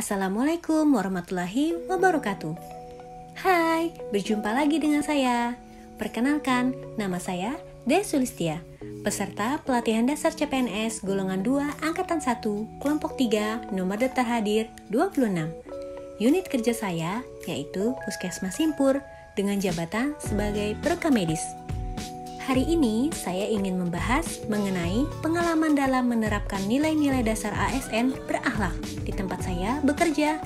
Assalamualaikum warahmatullahi wabarakatuh. Hai, berjumpa lagi dengan saya. Perkenalkan, nama saya Dea Sulistia, peserta pelatihan dasar CPNS golongan 2 angkatan 1 kelompok 3 nomor daftar hadir 26. Unit kerja saya yaitu Puskesmas Simpur dengan jabatan sebagai perekam medis. Hari ini saya ingin membahas mengenai pengalaman dalam menerapkan nilai-nilai dasar ASN berakhlak di tempat saya bekerja,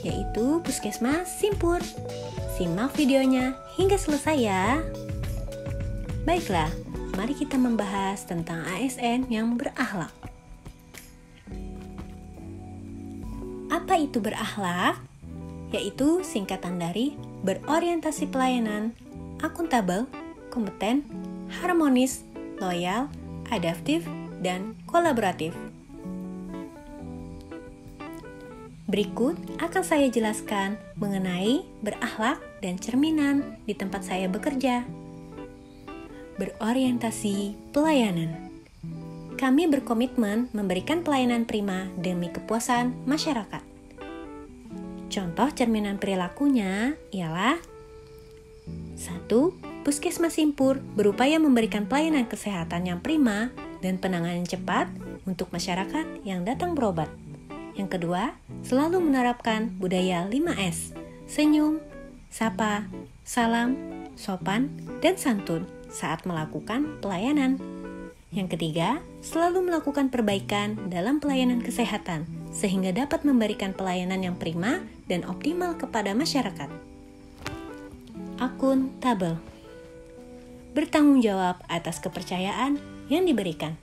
yaitu Puskesmas Simpur. Simak videonya hingga selesai ya. Baiklah, mari kita membahas tentang ASN yang berakhlak. Apa itu berakhlak? Yaitu singkatan dari berorientasi pelayanan, akuntabel, kompeten, harmonis, loyal, adaptif, dan kolaboratif. Berikut akan saya jelaskan mengenai berakhlak dan cerminan di tempat saya bekerja. Berorientasi pelayanan. Kami berkomitmen memberikan pelayanan prima demi kepuasan masyarakat. Contoh cerminan perilakunya ialah 1. Puskesmas Simpur berupaya memberikan pelayanan kesehatan yang prima dan penanganan cepat untuk masyarakat yang datang berobat. Yang kedua, selalu menerapkan budaya 5S, senyum, sapa, salam, sopan, dan santun saat melakukan pelayanan. Yang ketiga, selalu melakukan perbaikan dalam pelayanan kesehatan sehingga dapat memberikan pelayanan yang prima dan optimal kepada masyarakat. Akuntabel. Bertanggung jawab atas kepercayaan yang diberikan.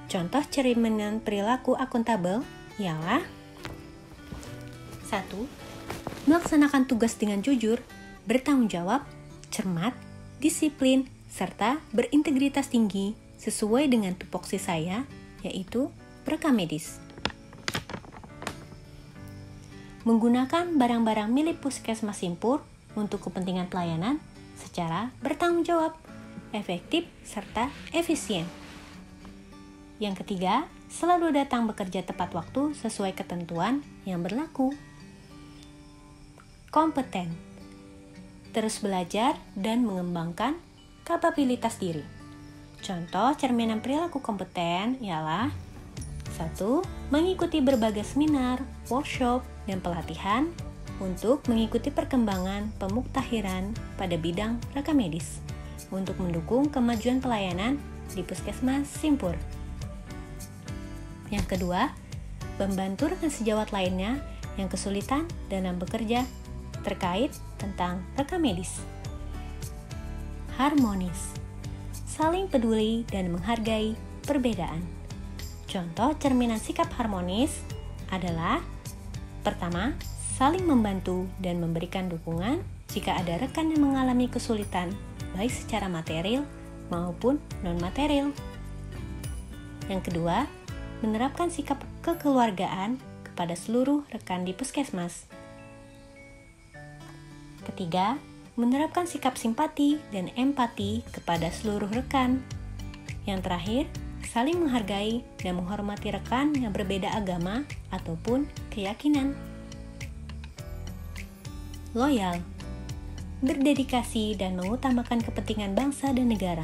Contoh cerminan perilaku akuntabel ialah 1. Melaksanakan tugas dengan jujur, bertanggung jawab, cermat, disiplin, serta berintegritas tinggi sesuai dengan tupoksi saya, yaitu perekam medis. Menggunakan barang-barang milik Puskesmas Simpur untuk kepentingan pelayanan secara bertanggung jawab, efektif, serta efisien. Yang ketiga, selalu datang bekerja tepat waktu sesuai ketentuan yang berlaku. Kompeten. Terus belajar dan mengembangkan kapabilitas diri. Contoh cerminan perilaku kompeten ialah 1. Mengikuti berbagai seminar, workshop, dan pelatihan untuk mengikuti perkembangan pemuktahiran pada bidang rekam medis untuk mendukung kemajuan pelayanan di Puskesmas Simpur. Yang kedua, membantu rekan sejawat lainnya yang kesulitan dalam bekerja terkait tentang rekam medis. Harmonis. Saling peduli dan menghargai perbedaan. Contoh cerminan sikap harmonis adalah pertama, saling membantu dan memberikan dukungan jika ada rekan yang mengalami kesulitan baik secara material maupun non-material. Yang kedua, menerapkan sikap kekeluargaan kepada seluruh rekan di puskesmas. Ketiga, menerapkan sikap simpati dan empati kepada seluruh rekan. Yang terakhir, saling menghargai dan menghormati rekan yang berbeda agama ataupun keyakinan. Loyal. Berdedikasi dan mengutamakan kepentingan bangsa dan negara.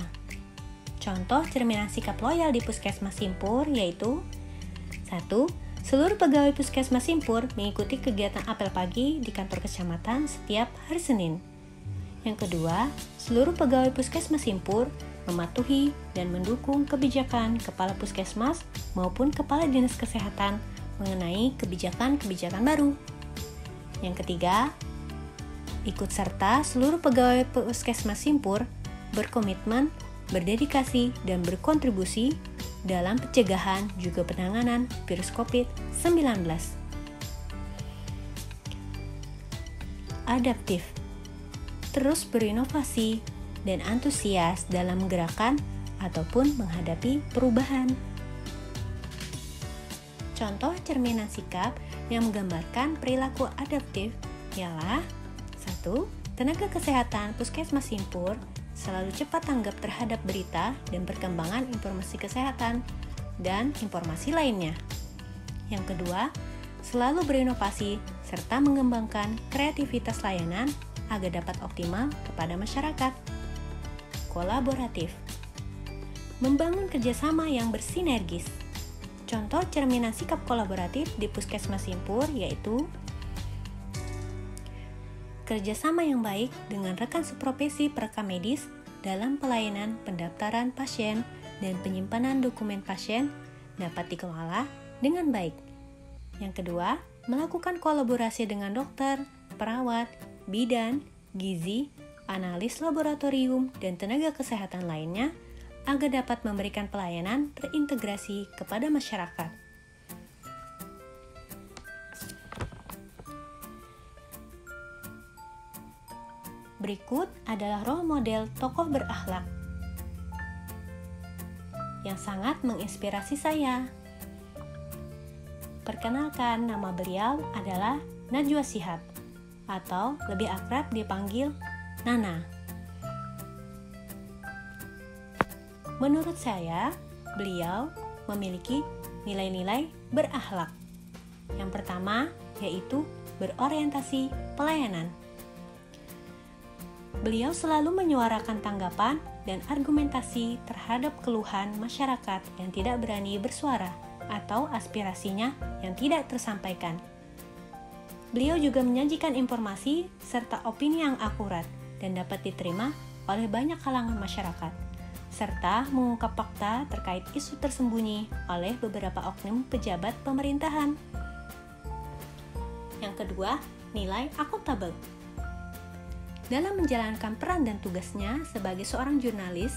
Contoh cerminan sikap loyal di Puskesmas Simpur yaitu 1. Seluruh pegawai Puskesmas Simpur mengikuti kegiatan apel pagi di kantor kecamatan setiap hari Senin. Yang kedua, seluruh pegawai Puskesmas Simpur mematuhi dan mendukung kebijakan Kepala Puskesmas maupun Kepala Dinas Kesehatan mengenai kebijakan-kebijakan baru. Yang ketiga, ikut serta seluruh pegawai Puskesmas Simpur berkomitmen, berdedikasi, dan berkontribusi dalam pencegahan juga penanganan virus COVID-19. Adaptif. Terus berinovasi dan antusias dalam gerakan ataupun menghadapi perubahan. Contoh cerminan sikap yang menggambarkan perilaku adaptif ialah 1. Tenaga kesehatan Puskesmas Simpur selalu cepat tanggap terhadap berita dan perkembangan informasi kesehatan dan informasi lainnya. Yang kedua, selalu berinovasi serta mengembangkan kreativitas layanan agar dapat optimal kepada masyarakat. Kolaboratif. Membangun kerjasama yang bersinergis. Contoh cerminan sikap kolaboratif di Puskesmas Simpur yaitu kerjasama yang baik dengan rekan seprofesi perekam medis dalam pelayanan pendaftaran pasien dan penyimpanan dokumen pasien dapat dikelola dengan baik. Yang kedua, melakukan kolaborasi dengan dokter, perawat, bidan, gizi, analis laboratorium, dan tenaga kesehatan lainnya agar dapat memberikan pelayanan terintegrasi kepada masyarakat. Berikut adalah role model tokoh berakhlak yang sangat menginspirasi saya. Perkenalkan, nama beliau adalah Najwa Shihab atau lebih akrab dipanggil Nana. Menurut saya, beliau memiliki nilai-nilai berakhlak. Yang pertama, yaitu berorientasi pelayanan. Beliau selalu menyuarakan tanggapan dan argumentasi terhadap keluhan masyarakat yang tidak berani bersuara atau aspirasinya yang tidak tersampaikan. Beliau juga menyajikan informasi serta opini yang akurat dan dapat diterima oleh banyak kalangan masyarakat, serta mengungkap fakta terkait isu tersembunyi oleh beberapa oknum pejabat pemerintahan. Yang kedua, nilai akuntabel. Dalam menjalankan peran dan tugasnya sebagai seorang jurnalis,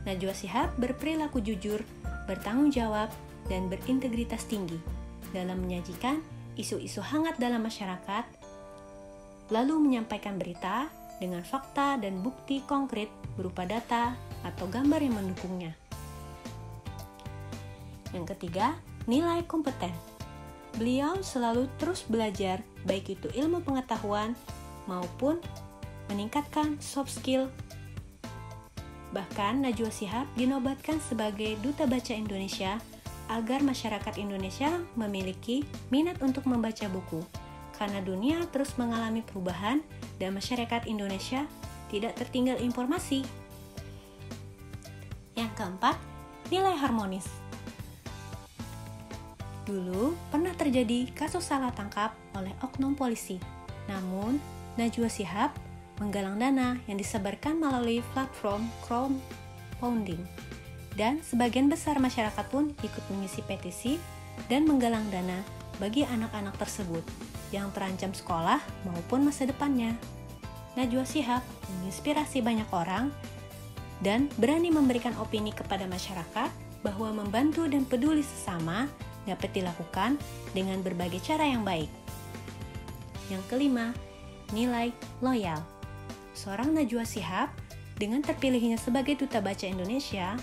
Najwa Shihab berperilaku jujur, bertanggung jawab, dan berintegritas tinggi dalam menyajikan isu-isu hangat dalam masyarakat, lalu menyampaikan berita dengan fakta dan bukti konkret berupa data atau gambar yang mendukungnya. Yang ketiga, nilai kompeten. Beliau selalu terus belajar, baik itu ilmu pengetahuan maupun meningkatkan soft skill. Bahkan Najwa Shihab dinobatkan sebagai Duta Baca Indonesia agar masyarakat Indonesia memiliki minat untuk membaca buku, karena dunia terus mengalami perubahan dan masyarakat Indonesia tidak tertinggal informasi. Yang keempat, nilai harmonis. Dulu pernah terjadi kasus salah tangkap oleh oknum polisi, namun Najwa Shihab menggalang dana yang disebarkan melalui platform crowdfunding, dan sebagian besar masyarakat pun ikut mengisi petisi dan menggalang dana bagi anak-anak tersebut yang terancam sekolah maupun masa depannya. Najwa Shihab menginspirasi banyak orang dan berani memberikan opini kepada masyarakat bahwa membantu dan peduli sesama dapat dilakukan dengan berbagai cara yang baik. Yang kelima, nilai loyal. Seorang Najwa Shihab dengan terpilihnya sebagai Duta Baca Indonesia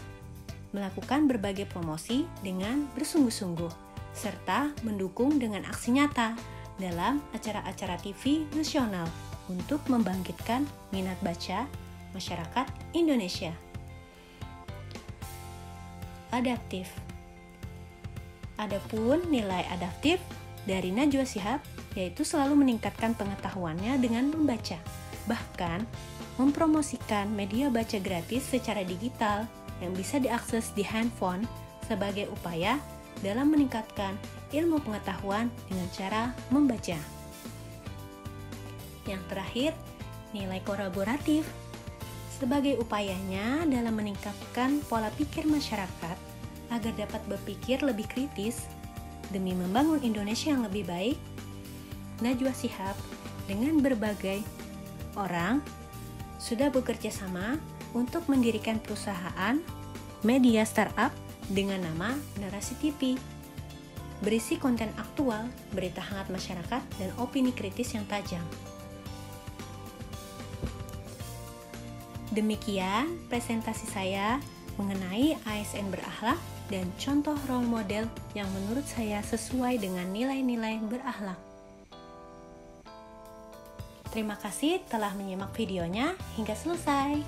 melakukan berbagai promosi dengan bersungguh-sungguh serta mendukung dengan aksi nyata dalam acara-acara TV nasional untuk membangkitkan minat baca masyarakat Indonesia. Adaptif. Adapun nilai adaptif dari Najwa Shihab yaitu selalu meningkatkan pengetahuannya dengan membaca, bahkan mempromosikan media baca gratis secara digital yang bisa diakses di handphone sebagai upaya dalam meningkatkan ilmu pengetahuan dengan cara membaca. Yang terakhir, nilai kolaboratif. Sebagai upayanya dalam meningkatkan pola pikir masyarakat agar dapat berpikir lebih kritis demi membangun Indonesia yang lebih baik, Najwa Shihab dengan berbagai orang sudah bekerja sama untuk mendirikan perusahaan media startup dengan nama Narasi TV, berisi konten aktual, berita hangat masyarakat, dan opini kritis yang tajam. Demikian presentasi saya mengenai ASN berakhlak dan contoh role model yang menurut saya sesuai dengan nilai-nilai berakhlak. Terima kasih telah menyimak videonya hingga selesai.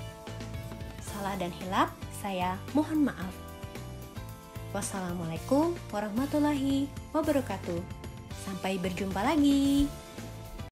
Salah dan hilaf, saya mohon maaf. Wassalamualaikum warahmatullahi wabarakatuh. Sampai berjumpa lagi.